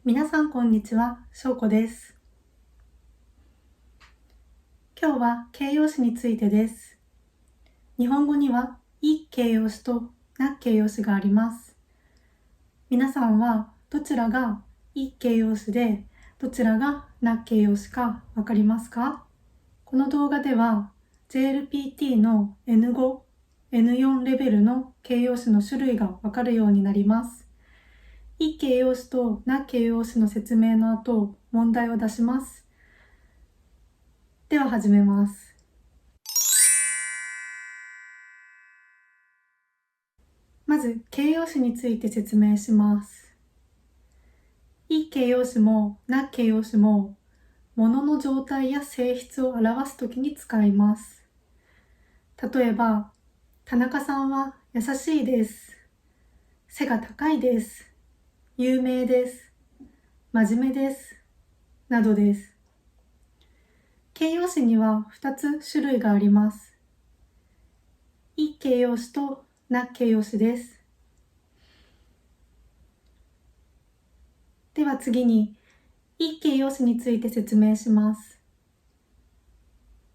皆さんこんにちは、しょうこです。今日は形容詞についてです。日本語にはいい形容詞とな形容詞があります。皆さんはどちらがいい形容詞でどちらがな形容詞かわかりますか？この動画では JLPT の N5、N4 レベルの形容詞の種類がわかるようになります。いい形容詞とな形容詞の説明の後、問題を出します。では始めます。まず形容詞について説明します。いい形容詞もな形容詞も物の状態や性質を表すときに使います。例えば、田中さんは優しいです。背が高いです。有名です。真面目です。などです。形容詞には2つ種類があります。いい形容詞とな形容詞です。では次に、いい形容詞について説明します。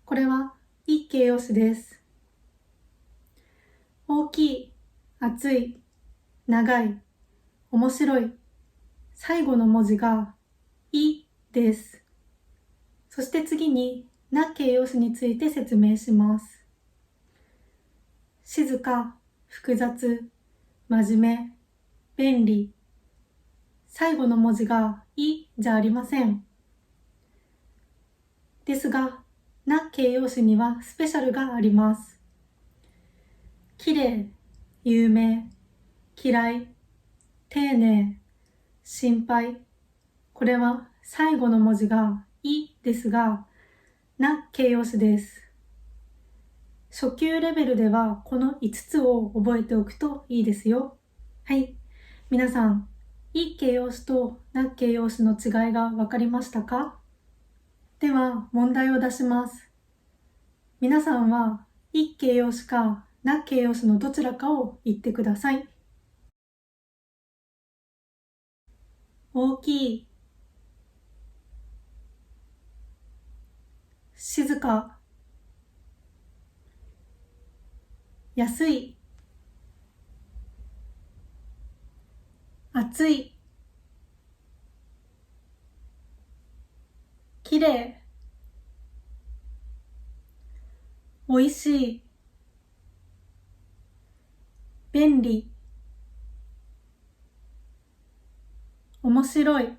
これはいい形容詞です。大きい、熱い、長い、面白い。最後の文字がいです。そして次にな形容詞について説明します。静か、複雑、真面目、便利。最後の文字がいじゃありません。ですが、な形容詞にはスペシャルがあります。綺麗、有名、嫌い、丁寧、心配。これは最後の文字がいですが、な形容詞です。初級レベルではこの5つを覚えておくといいですよ。はい。皆さん、いい形容詞とな形容詞の違いが分かりましたか？では、問題を出します。皆さんは、いい形容詞かな形容詞のどちらかを言ってください。大きい、静か、安い、暑い、きれい、おいしい、便利、面白い、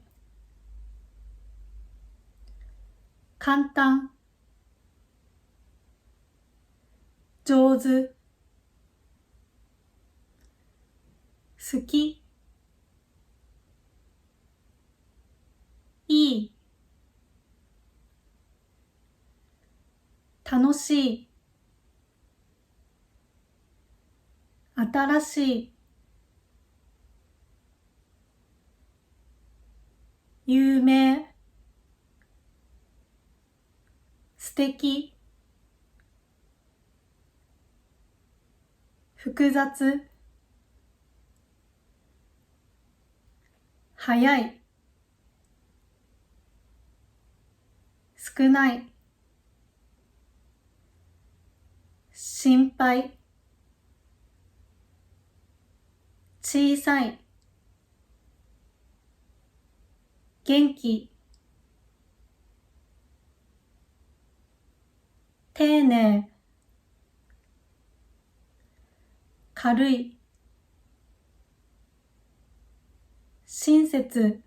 簡単、上手、好き、いい、楽しい、新しい、有名、素敵、複雑、早い、少ない、心配、小さい、元気、丁寧、軽い、親切。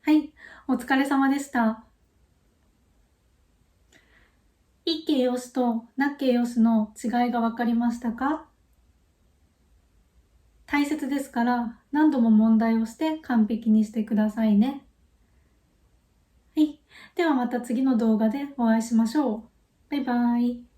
はい、お疲れ様でした。いい形容詞とな形容詞の違いが分かりましたか？大切ですから何度も問題をして完璧にしてくださいね。はい、ではまた次の動画でお会いしましょう。バイバイ。